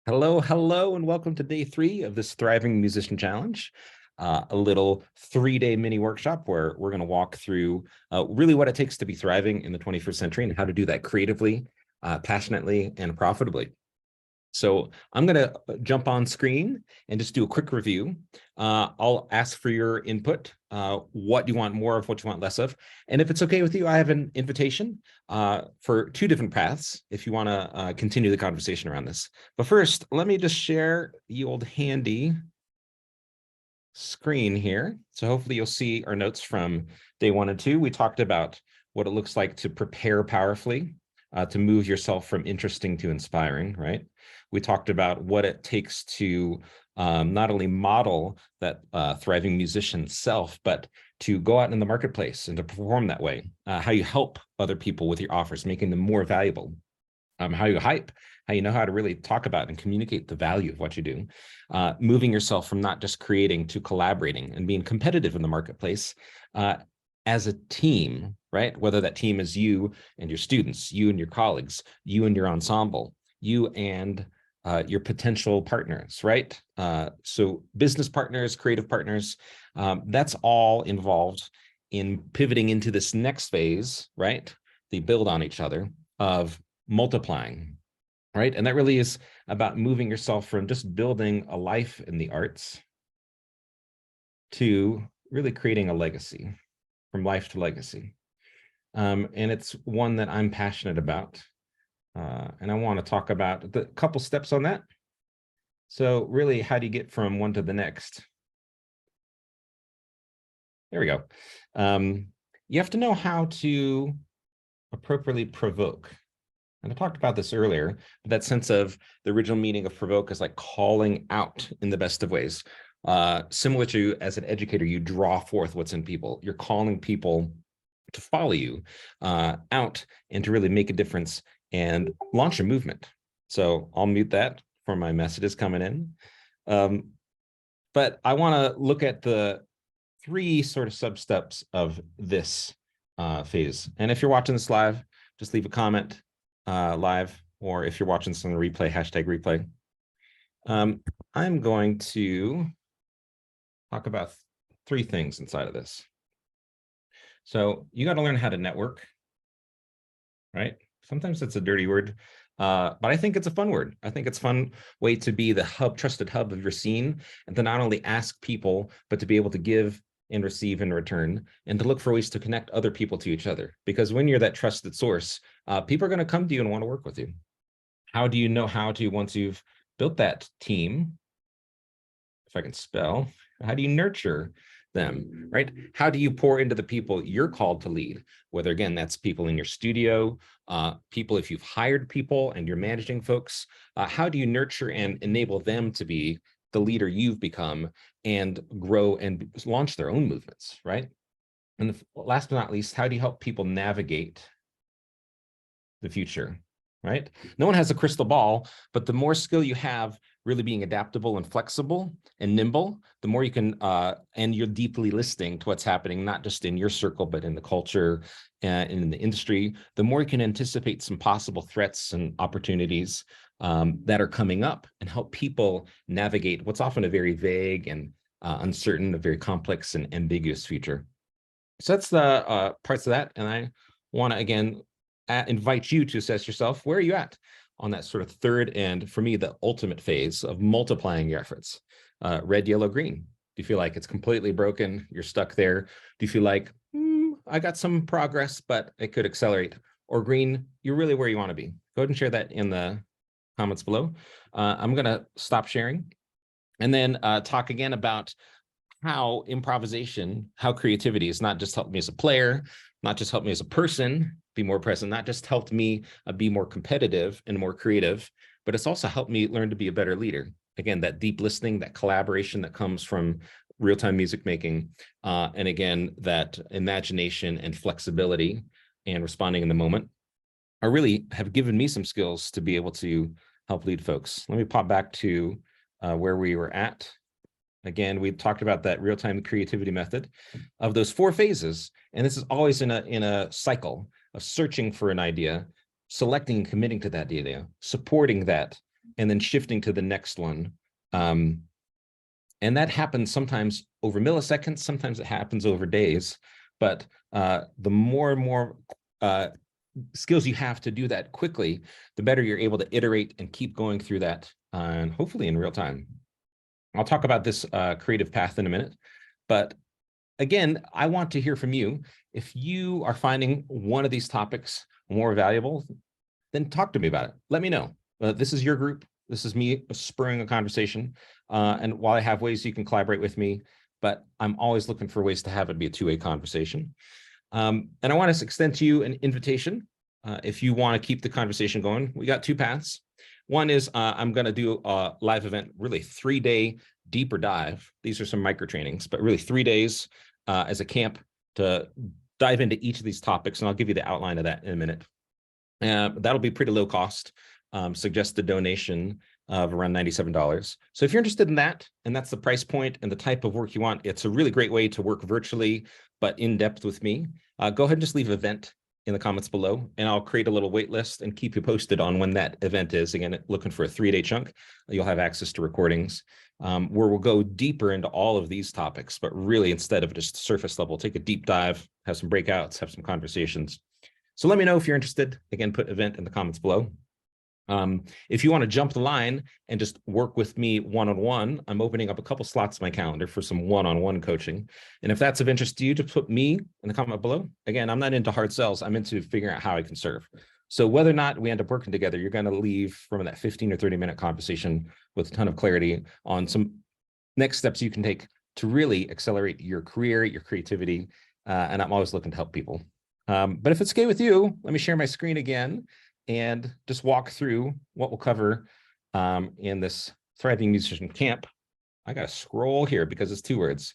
Hello, hello, and welcome to day 3 of this Thriving Musician Challenge, a little 3-day mini workshop where we're going to walk through really what it takes to be thriving in the 21st century and how to do that creatively, passionately, and profitably. So I'm going to jump on screen and just do a quick review. I'll ask for your input. What do you want more of, what you want less of? And if it's okay with you, I have an invitation for 2 different paths if you want to continue the conversation around this. But first, let me just share the old handy screen here. So hopefully you'll see our notes from day 1 and 2. We talked about what it looks like to prepare powerfully, to move yourself from interesting to inspiring, right? We talked about what it takes to not only model that thriving musician self, but to go out in the marketplace and to perform that way, how you help other people with your offers, making them more valuable, how you hype, how you know how to really talk about and communicate the value of what you do, moving yourself from not just creating to collaborating and being competitive in the marketplace as a team, right? Whether that team is you and your students, you and your colleagues, you and your ensemble, you and your potential partners, right? So business partners, creative partners, that's all involved in pivoting into this next phase, right? They build on each other of multiplying, right? And that really is about moving yourself from just building a life in the arts to really creating a legacy, from life to legacy. And it's one that I'm passionate about. And I want to talk about the couple steps on that. So really, how do you get from one to the next? There we go. You have to know how to appropriately provoke. And I talked about this earlier, but that sense of the original meaning of provoke is like calling out in the best of ways. Similar to, as an educator, you draw forth what's in people. You're calling people to follow you out and to really make a difference and launch a movement. So I'll mute that for my messages coming in. But I want to look at the 3 sort of sub-steps of this phase. And if you're watching this live, just leave a comment live, or if you're watching this on the replay, #replay. I'm going to talk about 3 things inside of this. So you got to learn how to network, right? Sometimes it's a dirty word, but I think it's a fun word. I think it's a fun way to be the trusted hub of your scene, and to not only ask people, but to be able to give and receive in return, and to look for ways to connect other people to each other. Because when you're that trusted source, people are going to come to you and want to work with you. How do you know how to, once you've built that team, if I can spell, how do you nurture them, right? How do you pour into the people you're called to lead? Whether, again, that's people in your studio, people if you've hired people and you're managing folks, how do you nurture and enable them to be the leader you've become and grow and launch their own movements, right? And last but not least, how do you help people navigate the future, right? No one has a crystal ball, but the more skill you have really being adaptable and flexible and nimble, the more you can, and you're deeply listening to what's happening, not just in your circle, but in the culture and in the industry, the more you can anticipate some possible threats and opportunities that are coming up and help people navigate what's often a very vague and uncertain, a very complex and ambiguous future. So that's the parts of that. And I want to, again, invite you to assess yourself. Where are you at on that sort of third and, for me, the ultimate phase of multiplying your efforts? Red, yellow, green. Do you feel like it's completely broken? You're stuck there? Do you feel like, I got some progress, but it could accelerate? Or green, you're really where you want to be? Go ahead and share that in the comments below. I'm going to stop sharing and then talk again about how improvisation, how creativity has not just helped me as a player, not just helped me as a person be more present, not just helped me be more competitive and more creative, but it's also helped me learn to be a better leader. Again, that deep listening, that collaboration that comes from real-time music making, and again, that imagination and flexibility and responding in the moment are really have given me some skills to be able to help lead folks. Let me pop back to where we were at. Again, we talked about that real-time creativity method of those 4 phases. And this is always in a cycle of searching for an idea, selecting and committing to that idea, supporting that and then shifting to the next one. And that happens sometimes over milliseconds, sometimes it happens over days. But the more and more skills you have to do that quickly, the better you're able to iterate and keep going through that, and hopefully in real time. I'll talk about this creative path in a minute, but again, I want to hear from you. If you are finding one of these topics more valuable, then talk to me about it. Let me know. This is your group. This is me spurring a conversation. And while I have ways you can collaborate with me, but I'm always looking for ways to have it be a two-way conversation. And I want to extend to you an invitation. If you want to keep the conversation going, we got two paths. One is I'm going to do a live event, really 3-day deeper dive. These are some micro trainings, but really 3 days as a camp to dive into each of these topics. And I'll give you the outline of that in a minute. That'll be pretty low cost. Suggest a donation of around $97. So if you're interested in that, and that's the price point and the type of work you want, it's a really great way to work virtually, but in depth with me. Go ahead and just leave event in the comments below, and I'll create a little wait list and keep you posted on when that event is. Again, looking for a 3-day chunk. You'll have access to recordings where we'll go deeper into all of these topics, but really instead of just surface level, take a deep dive, have some breakouts, have some conversations. So let me know if you're interested. Again, put event in the comments below. If you want to jump the line and just work with me one-on-one, I'm opening up a couple slots in my calendar for some one-on-one coaching. And if that's of interest to you, just put me in the comment below. Again, I'm not into hard sells. I'm into figuring out how I can serve. So whether or not we end up working together, you're going to leave from that 15 or 30-minute conversation with a ton of clarity on some next steps you can take to really accelerate your career, your creativity. And I'm always looking to help people. But if it's okay with you, let me share my screen again and just walk through what we'll cover in this Thriving Musician Camp. I got to scroll here because it's 2 words.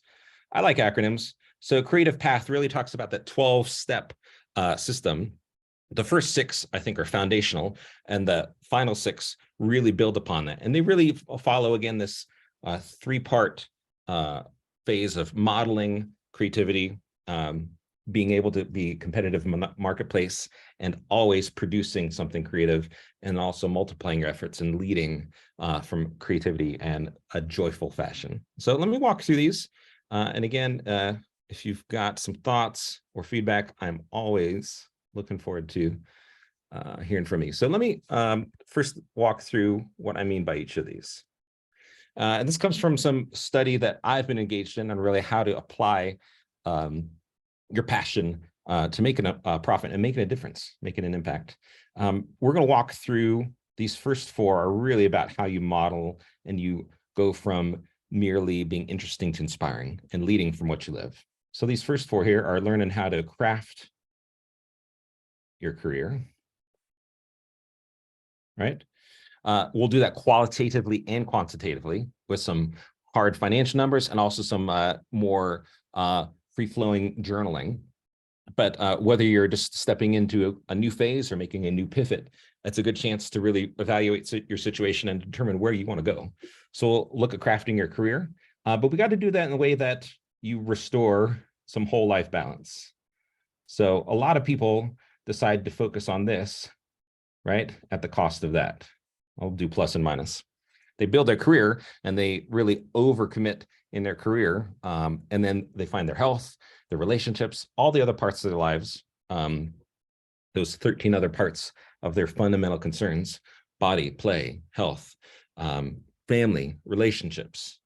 I like acronyms. So Creative Path really talks about that 12-step system. The first 6, I think, are foundational, and the final 6 really build upon that. And they really follow, again, this 3-part phase of modeling, creativity, being able to be competitive in the marketplace, and always producing something creative, and also multiplying your efforts and leading from creativity and a joyful fashion. So let me walk through these. And again, if you've got some thoughts or feedback, I'm always looking forward to hearing from you. So let me first walk through what I mean by each of these. And this comes from some study that I've been engaged in on really how to apply your passion to making a profit and making a difference, making an impact. We're going to walk through these first 4 are really about how you model and you go from merely being interesting to inspiring and leading from what you live. So these first 4 here are learning how to craft your career, right? We'll do that qualitatively and quantitatively with some hard financial numbers and also some more free-flowing journaling. But whether you're just stepping into a new phase or making a new pivot, that's a good chance to really evaluate your situation and determine where you want to go. So we'll look at crafting your career, but we got to do that in a way that you restore some whole life balance. So a lot of people decide to focus on this, right, at the cost of that. I'll do plus and minus. They build their career and they really overcommit in their career, and then they find their health, their relationships, all the other parts of their lives, those 13 other parts of their fundamental concerns: body, play, health, family, relationships,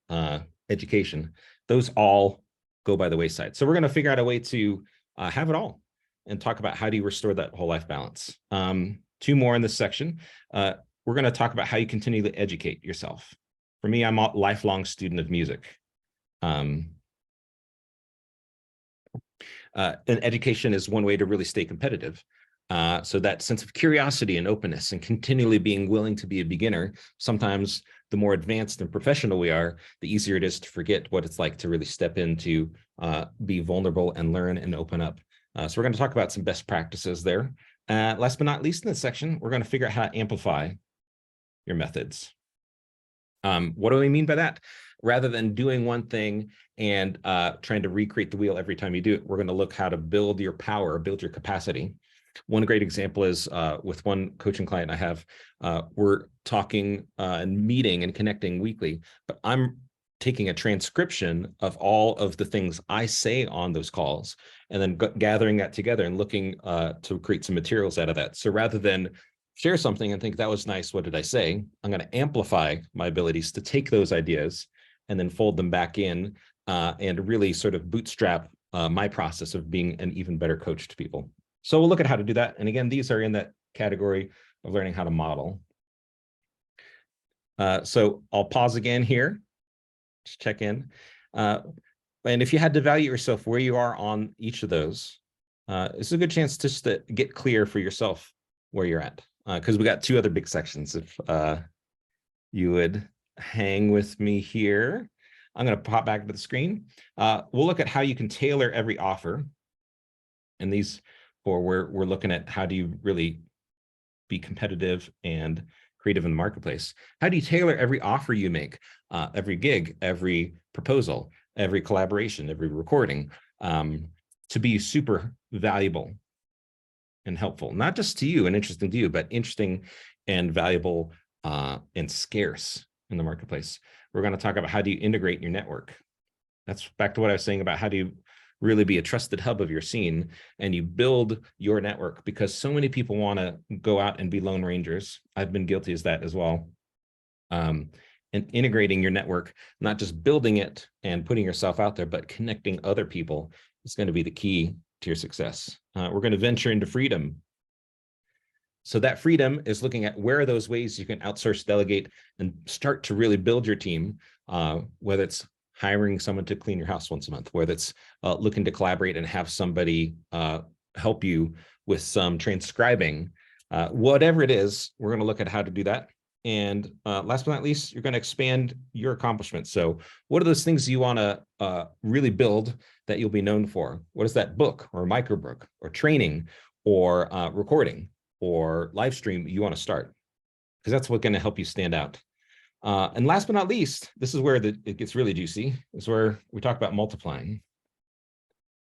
education. Those all go by the wayside. So we're going to figure out a way to have it all and talk about how do you restore that whole life balance. 2 more in this section. We're going to talk about how you continually educate yourself. For me, I'm a lifelong student of music. And education is one way to really stay competitive. So that sense of curiosity and openness and continually being willing to be a beginner. Sometimes the more advanced and professional we are, the easier it is to forget what it's like to really step into, be vulnerable and learn and open up. So we're going to talk about some best practices there. Last but not least in this section, we're going to figure out how to amplify your methods. What do I mean by that? Rather than doing one thing and trying to recreate the wheel every time you do it, we're going to look how to build your power, build your capacity. One great example is with one coaching client I have, we're talking and meeting and connecting weekly, but I'm taking a transcription of all of the things I say on those calls and then gathering that together and looking to create some materials out of that. So rather than share something and think that was nice, what did I say? I'm going to amplify my abilities to take those ideas and then fold them back in and really sort of bootstrap my process of being an even better coach to people. So we'll look at how to do that. And again, these are in that category of learning how to model. So I'll pause again here, just check in. And if you had to value yourself where you are on each of those, it's a good chance just to get clear for yourself where you're at. Because we got two other big sections. If you would hang with me here, I'm going to pop back to the screen. We'll look at how you can tailor every offer. And these, or we're looking at how do you really be competitive and creative in the marketplace. How do you tailor every offer you make, every gig, every proposal, every collaboration, every recording, to be super valuable and helpful, not just to you and interesting to you, but interesting and valuable and scarce in the marketplace. We're going to talk about how do you integrate your network. That's back to what I was saying about how do you really be a trusted hub of your scene and you build your network, because so many people want to go out and be lone rangers. I've been guilty as that as well. And integrating your network, not just building it and putting yourself out there, but connecting other people is going to be the key to your success. We're going to venture into freedom. So that freedom is looking at where are those ways you can outsource, delegate, and start to really build your team, whether it's hiring someone to clean your house once a month, whether it's looking to collaborate and have somebody help you with some transcribing, whatever it is, we're going to look at how to do that. And last but not least, you're going to expand your accomplishments. So what are those things you want to really build that you'll be known for? What is that book or microbook or training or recording or live stream you want to start? Because that's what's going to help you stand out. And last but not least, this is where it gets really juicy. This is where we talk about multiplying.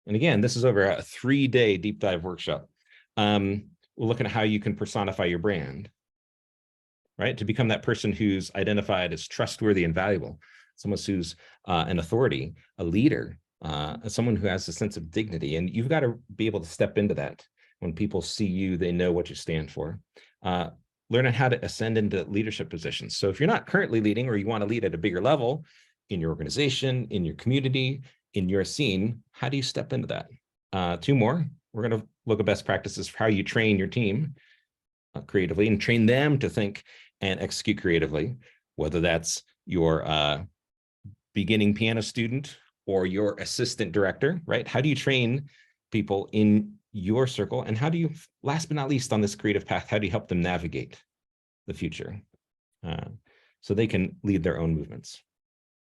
And again, this is over a 3-day deep dive workshop. We're looking at how you can personify your brand, right? To become that person who's identified as trustworthy and valuable, someone who's an authority, a leader, someone who has a sense of dignity. And you've got to be able to step into that. When people see you, they know what you stand for. Learning how to ascend into leadership positions. So if you're not currently leading or you want to lead at a bigger level in your organization, in your community, in your scene, how do you step into that? 2 more. We're going to look at best practices for how you train your team creatively and train them to think and execute creatively, whether that's your beginning piano student or your assistant director, right? How do you train people in your circle, and how do you, last but not least on this creative path, how do you help them navigate the future so they can lead their own movements?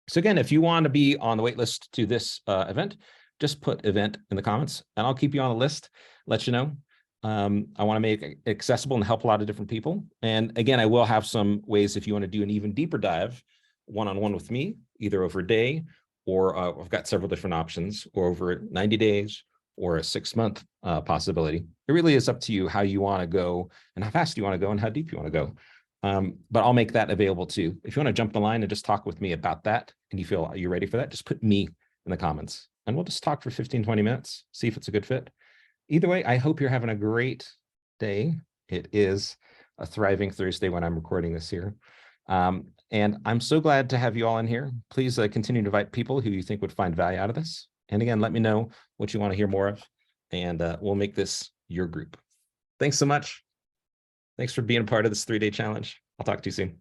So again, if you want to be on the wait list to this event, just put event in the comments and I'll keep you on the list, let you know. I want to make it accessible and help a lot of different people. And again, I will have some ways if you want to do an even deeper dive one-on-one with me, either over a day or I've got several different options, or over 90 days or a 6-month possibility. It really is up to you how you want to go and how fast you want to go and how deep you want to go. But I'll make that available too. If you want to jump the line and just talk with me about that and you feel you're ready for that, just put me in the comments and we'll just talk for 15, 20 minutes, see if it's a good fit. Either way, I hope you're having a great day. It is a thriving Thursday when I'm recording this here. And I'm so glad to have you all in here. Please continue to invite people who you think would find value out of this. And again, let me know what you want to hear more of, and we'll make this your group. Thanks so much. Thanks for being a part of this 3-day challenge. I'll talk to you soon.